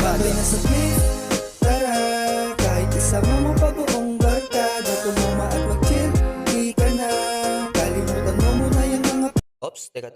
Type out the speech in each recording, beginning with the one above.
Babay na sa cliff, tara. Kahit isama mo pa buong barkada, tumuma at mag-chill, di ka na. Kalimutan mo muna yung mga Ops, teka.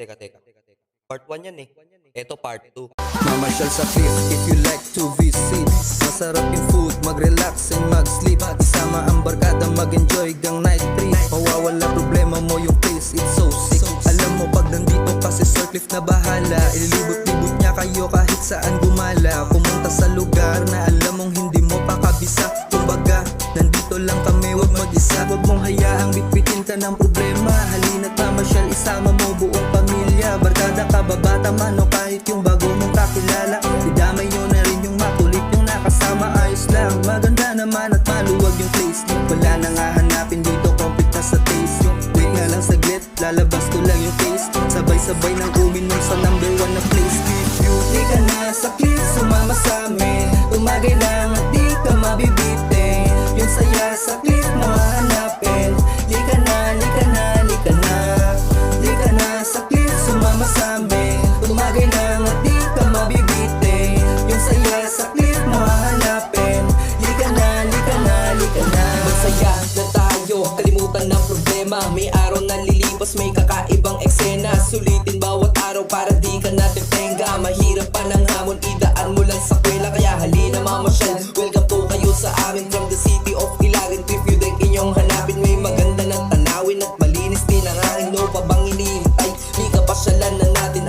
Part 1 yan eh. Ito part 2. mamasyal sa cliff if you like to visit. Masarap yung food, mag-relax and mag-sleep. Isama ang barkada, mag-enjoy gang night trip. Mawawala problema mo yung place, it's so sick. Alam mo pag nandito kasi Sir Cliff na bahala. Ililibot-libot niya kayo kahit saan gumala. Pumunta sa lugar na alam mong hindi mo pa kabisa. Kumbaga, nandito lang kami, wag mag-isa. Wag mong hayaang bitbitin ka ng problema. Halina't mamasyal, isama mo buong pamilya. Barkada ka, babata man o kahit yung bago mong kakilala. Idamay nyo na rin yung makulit yung nakasama. Ayos lang, maganda naman at maluwag yung place. Wala nang hahanapin dito, complete na sa taste. Wait nga lang saglit, lalabas ko lang yung taste. Sabay-sabay nang uminom sa number 1 na place. Di ka na sa cliff, sumama sa amin. Tumagay lang at di ka mabibitin. Yung saya sa cliff mo hahanapin. Di ka na sa cliff, sumama sa amin. Tumagay lang at di ka mabibitin. Yung saya sa cliff mo hahanapin. Di ka na. Masaya na tayo, kalimutan ng problema. May araw na lilipas, may kakaibang eksena. Sulitin bawat araw para di ka natin tenga. Mahirap pa ng hamon, idaan mo lang sa kwela. Kaya halina mamasyal, welcome po kayo sa amin. From the city of Ilagan, if you denk inyong hanapin. May maganda ng tanawin at malinis din ang hangin. No pa bang inihintay, di ka pasyalan na natin.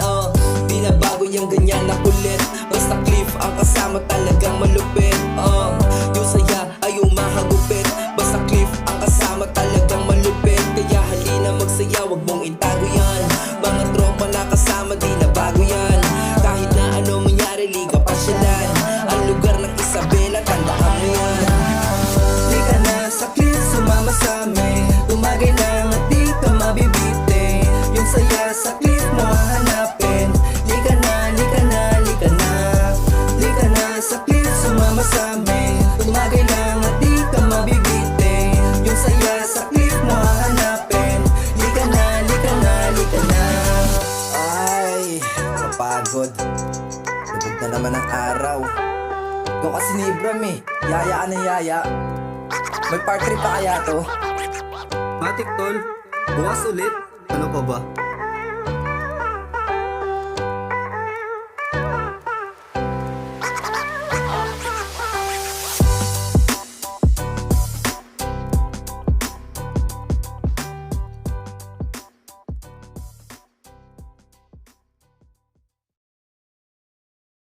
Di na bago yung ganyan na kulit. Basta cliff ang kasama, talagang malupit. Yung saya ay umahagupit. Basta cliff ang kasama, talagang malupit. Kaya halina magsaya, wag mong itago yan. Mga tropa na kasama, di na bago yan. Kahit na ano mangyari, liga pasyalan. Ang lugar ng Isabela, tandaan mo yan. Di ka na sa cliff, sumama sa amin. Tumagay lang at di ka mabibitin. Yung saya sa cliff mo hahanapin. Di ka na sa cliff, sumama sa amin. Tumagay lang at di ka mabibitin. Yung saya sa cliff mo hahanapin. Di ka na. Ay, kapagod. Lubog na naman ang araw. Ikaw kasi ni Ibram eh, yaya ka na yaya. May part 3 pa kaya to? Matik tol, bukas ulit. Ano pa ba?